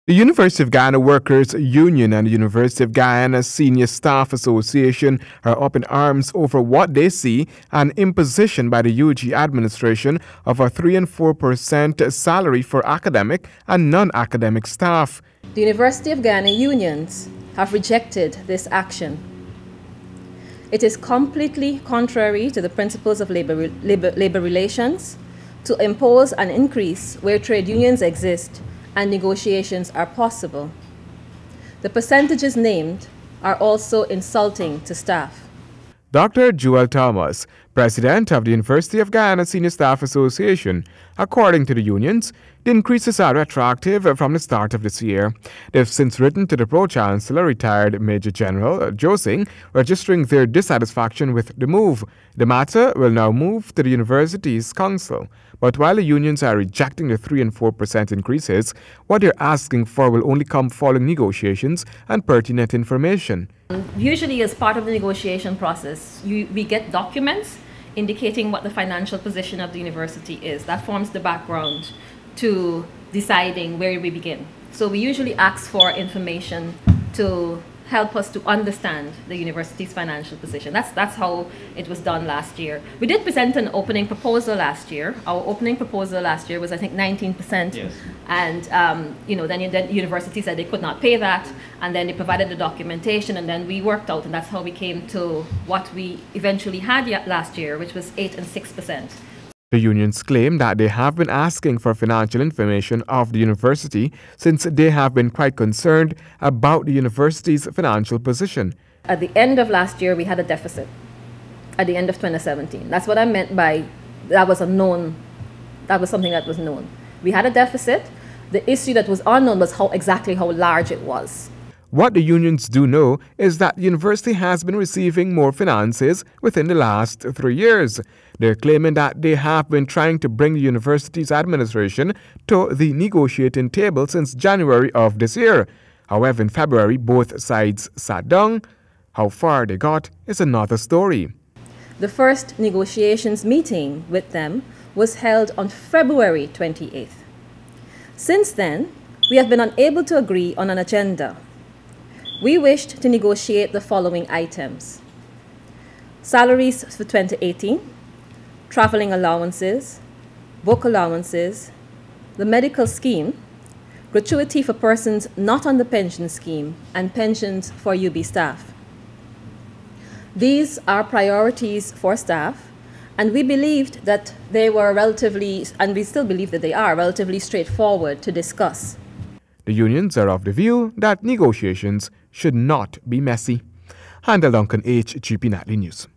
The University of Guyana Workers Union and the University of Guyana Senior Staff Association are up in arms over what they see an imposition by the UG administration of a 3 and 4% salary for academic and non-academic staff. The University of Guyana unions have rejected this action. It is completely contrary to the principles of labor relations to impose an increase where trade unions exist and negotiations are possible. The percentages named are also insulting to staff. Dr. Joel Thomas, president of the University of Guyana Senior Staff Association, according to the unions, the increases are retroactive from the start of this year. They've since written to the Pro-Chancellor, retired Major General Jo Singh, registering their dissatisfaction with the move. The matter will now move to the university's council. But while the unions are rejecting the 3 and 4% increases, what they're asking for will only come following negotiations and pertinent information. Usually, as part of the negotiation process, we get documents indicating what the financial position of the university is. That forms the background to deciding where we begin. So we usually ask for information to help us to understand the university's financial position. That's how it was done last year. We did present an opening proposal last year. Our opening proposal last year was, I think, 19%. Yes. And then the university said they could not pay that, and then they provided the documentation, and then we worked out, and that's how we came to what we eventually had last year, which was 8 and 6%. The unions claim that they have been asking for financial information of the university since they have been quite concerned about the university's financial position. At the end of last year, we had a deficit. At the end of 2017. That's what I meant by that was something that was known. We had a deficit. The issue that was unknown was exactly how large it was. What the unions do know is that the university has been receiving more finances within the last 3 years. They're claiming that they have been trying to bring the university's administration to the negotiating table since January of this year. However, in February, both sides sat down. How far they got is another story. The first negotiations meeting with them was held on February 28th. Since then, we have been unable to agree on an agenda. We wished to negotiate the following items: salaries for 2018, traveling allowances, book allowances, the medical scheme, gratuity for persons not on the pension scheme, and pensions for UB staff. These are priorities for staff, and we believed that they were and we still believe that they are relatively straightforward to discuss. The unions are of the view that negotiations should not be messy. Handel Duncan, HGP Nightly News.